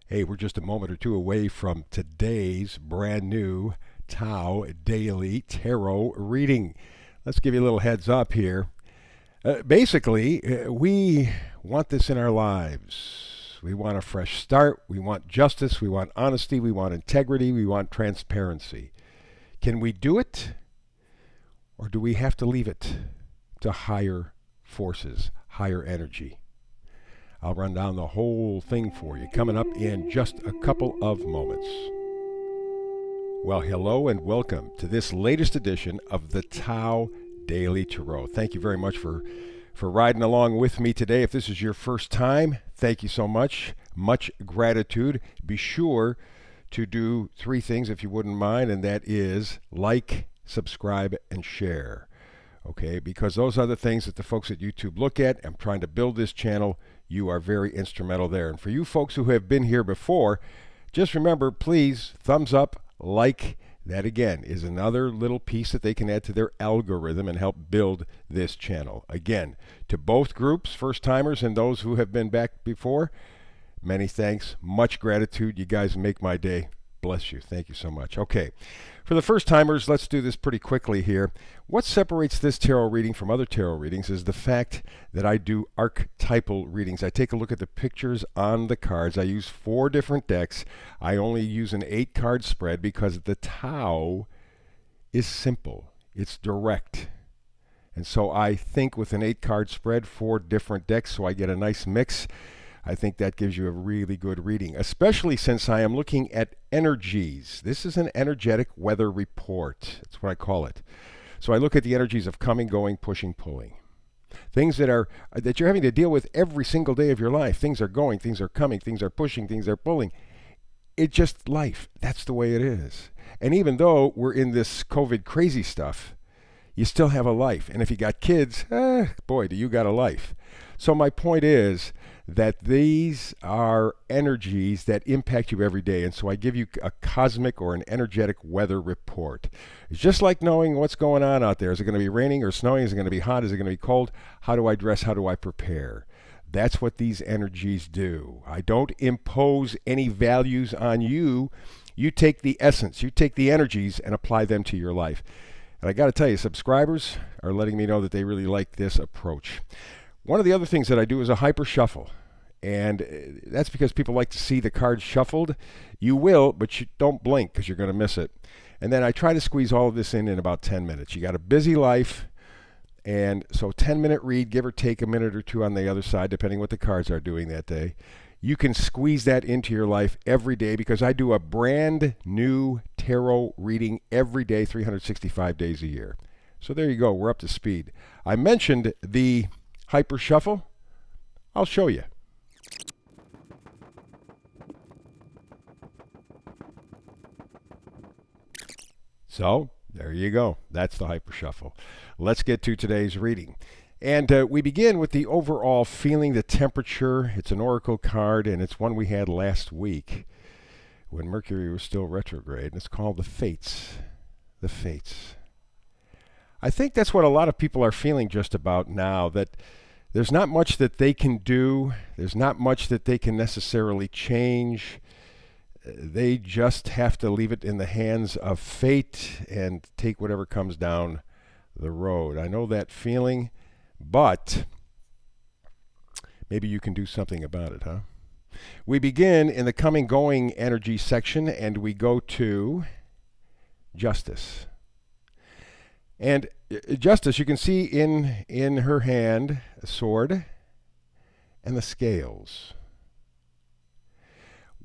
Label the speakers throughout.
Speaker 1: Hey, we're just a moment or two away from today's brand new Tao Daily Tarot reading. Let's give you a little heads up here. Basically, we want this in our lives. We want a fresh start. We want justice. We want honesty. We want integrity. We want transparency. Can we do it? Or do we have to leave it to higher forces, higher energy? I'll run down the whole thing for you coming up in just a couple of moments. Well, hello and welcome to this latest edition of the Tao Daily Tarot. Thank you very much for riding along with me today. If this is your first time, thank you so much. Much gratitude. Be sure to do three things if you wouldn't mind, and that is like, subscribe, and share. Okay, because those are the things that the folks at YouTube look at. I'm trying to build this channel. You are very instrumental there. And for you folks who have been here before, just remember, please, thumbs up, like. That again is another little piece that they can add to their algorithm and help build this channel. Again, to both groups, first timers and those who have been back before, many thanks, much gratitude. You guys make my day. Bless you. Thank you so much. Okay, for the first timers, let's do this pretty quickly here. What separates this tarot reading from other tarot readings is the fact that I do archetypal readings. I take a look at the pictures on the cards. I use 4 different decks. I only use an 8-card spread because the Tao is simple. It's direct. And so I think with an 8-card spread, 4 different decks, so I get a nice mix. I think that gives you a really good reading, especially since I am looking at energies. This is an energetic weather report. That's what I call it. So I look at the energies of coming, going, pushing, pulling. Things that you're having to deal with every single day of your life. Things are going, things are coming, things are pushing, things are pulling. It's just life. That's the way it is. And even though we're in this COVID crazy stuff, you still have a life. And if you got kids, boy, do you got a life. So my point is that these are energies that impact you every day. And so I give you a cosmic or an energetic weather report. It's just like knowing what's going on out there. Is it going to be raining or snowing? Is it going to be hot? Is it going to be cold? How do I dress? How do I prepare? That's what these energies do. I don't impose any values on you. You take the essence, you take the energies and apply them to your life. And I got to tell you, subscribers are letting me know that they really like this approach. One of the other things that I do is a hyper shuffle. And that's because people like to see the cards shuffled. You will, but you don't blink because you're going to miss it. And then I try to squeeze all of this in about 10 minutes. You got a busy life. And so 10-minute read, give or take a minute or two on the other side, depending what the cards are doing that day. You can squeeze that into your life every day because I do a brand new tarot reading every day, 365 days a year. So there you go. We're up to speed. I mentioned the hyper shuffle. I'll show you. So there you go. That's the hyper shuffle. Let's get to today's reading. And we begin with the overall feeling, the temperature. It's an oracle card, and it's one we had last week when Mercury was still retrograde. And it's called the Fates. The Fates. I think that's what a lot of people are feeling just about now, that there's not much that they can do. There's not much that they can necessarily change. They just have to leave it in the hands of fate and take whatever comes down the road. I know that feeling, but maybe you can do something about it, huh? We begin in the coming going energy section and we go to justice. And justice, you can see in her hand a sword and the scales.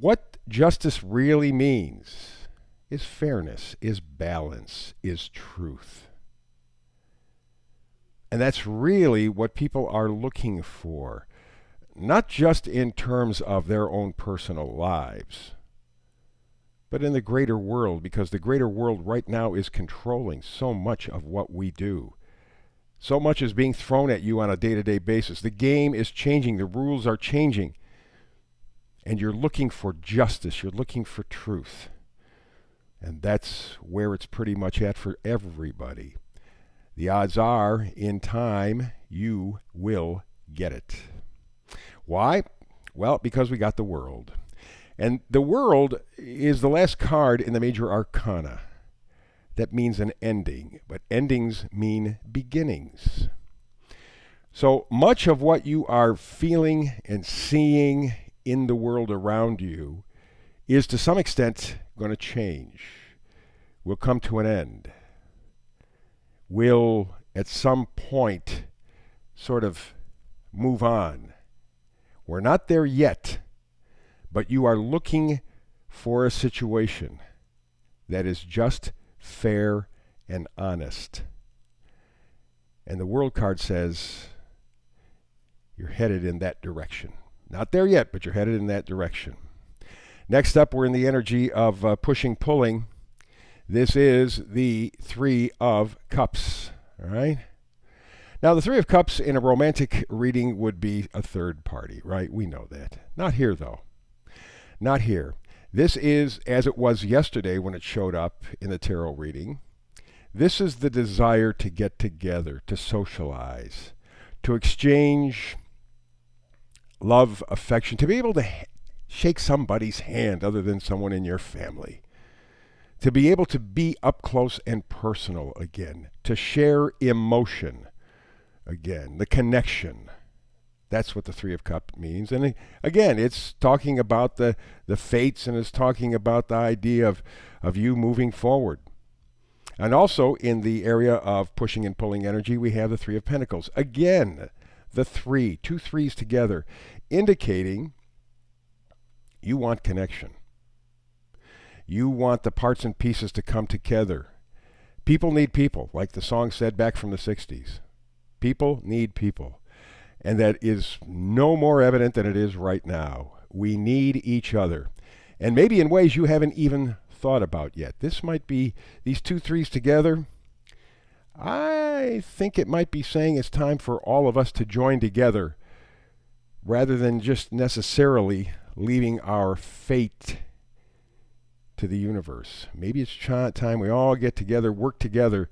Speaker 1: What justice really means is fairness, is balance, is truth. And that's really what people are looking for, not just in terms of their own personal lives, but in the greater world, because the greater world right now is controlling so much of what we do. So much is being thrown at you on a day-to-day basis. The game is changing. The rules are changing. And you're looking for justice. You're looking for truth. And that's where it's pretty much at for everybody. The odds are, in time, you will get it. Why? Well, because we got the world. And the World is the last card in the major arcana. That means an ending, but endings mean beginnings. So much of what you are feeling and seeing in the world around you is to some extent going to change, will come to an end, will at some point sort of move on. We're not there yet, but you are looking for a situation that is just, fair, and honest. And the World card says you're headed in that direction. Not there yet, but you're headed in that direction. Next up, we're in the energy of pushing, pulling. This is the Three of Cups. All right? Now, the Three of Cups in a romantic reading would be a third party, right? We know that. Not here, though. Not here. This is, as it was yesterday when it showed up in the tarot reading, this is the desire to get together, to socialize, to exchange love, affection, to be able to shake somebody's hand other than someone in your family, to be able to be up close and personal again, to share emotion again, the connection. That's what the Three of Cups means. And again, it's talking about the fates, and it's talking about the idea of you moving forward. And also in the area of pushing and pulling energy, we have the Three of Pentacles. Again, the three, two threes together, indicating you want connection. You want the parts and pieces to come together. People need people, like the song said back from the 60s. People need people. And that is no more evident than it is right now. We need each other. And maybe in ways you haven't even thought about yet. This might be these two threes together. I think it might be saying it's time for all of us to join together rather than just necessarily leaving our fate to the universe. Maybe it's time we all get together, work together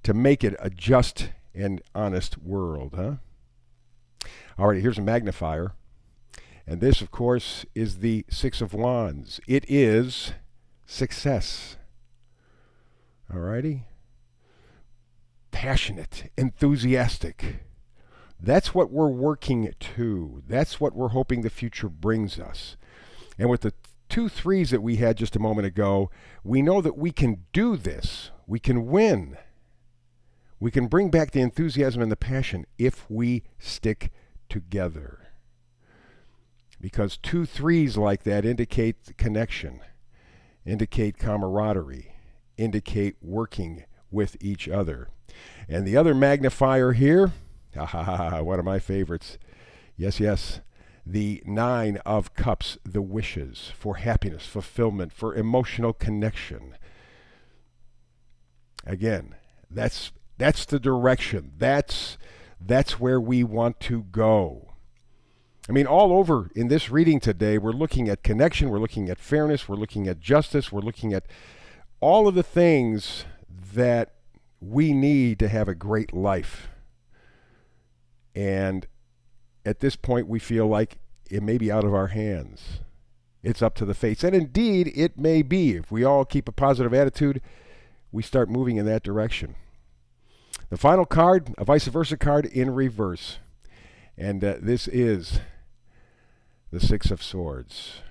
Speaker 1: to make it a just and honest world, huh? All right, here's a magnifier. And this, of course, is the Six of Wands. It is success. All righty? Passionate, enthusiastic. That's what we're working to. That's what we're hoping the future brings us. And with the two threes that we had just a moment ago, we know that we can do this. We can win. We can bring back the enthusiasm and the passion if we stick together. Because two threes like that indicate connection, indicate camaraderie, indicate working with each other. And the other magnifier here, one of my favorites, yes, the Nine of Cups, the wishes for happiness, fulfillment, for emotional connection. Again, that's the direction. That's where we want to go. I mean, all over in this reading today, we're looking at connection, we're looking at fairness, we're looking at justice, we're looking at all of the things that we need to have a great life. And at this point, we feel like it may be out of our hands. It's up to the fates. And indeed, it may be. If we all keep a positive attitude, we start moving in that direction. The final card, a vice versa card in reverse. And this is the Six of Swords.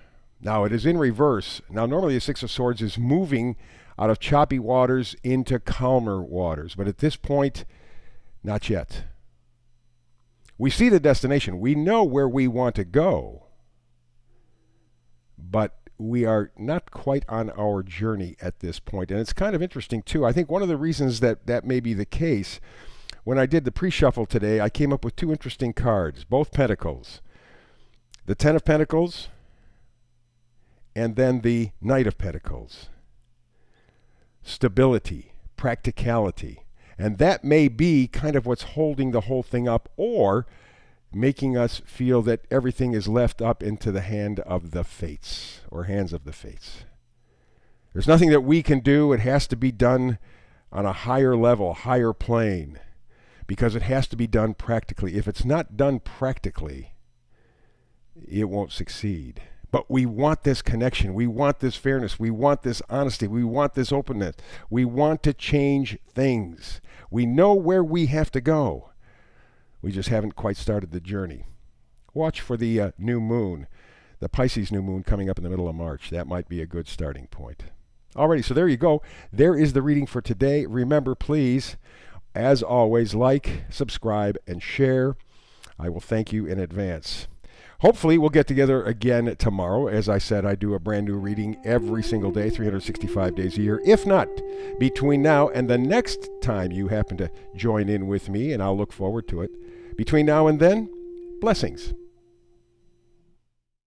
Speaker 1: Now, it is in reverse. Now, normally the Six of Swords is moving out of choppy waters into calmer waters. But at this point, not yet. We see the destination. We know where we want to go. But we are not quite on our journey at this point. And it's kind of interesting, too. I think one of the reasons that may be the case, when I did the pre-shuffle today, I came up with two interesting cards, both Pentacles. The Ten of Pentacles and then the Knight of Pentacles. Stability, practicality. And that may be kind of what's holding the whole thing up, or making us feel that everything is left up into the hand of the fates, or hands of the fates. There's nothing that we can do. It has to be done on a higher level, higher plane, because it has to be done practically. If it's not done practically, it won't succeed. But we want this connection. We want this fairness. We want this honesty. We want this openness. We want to change things. We know where we have to go. We just haven't quite started the journey. Watch for the new moon, the Pisces new moon coming up in the middle of March. That might be a good starting point. Alrighty, so there you go. There is the reading for today. Remember, please, as always, like, subscribe, and share. I will thank you in advance. Hopefully, we'll get together again tomorrow. As I said, I do a brand new reading every single day, 365 days a year. If not, between now and the next time you happen to join in with me, and I'll look forward to it. Between now and then, blessings.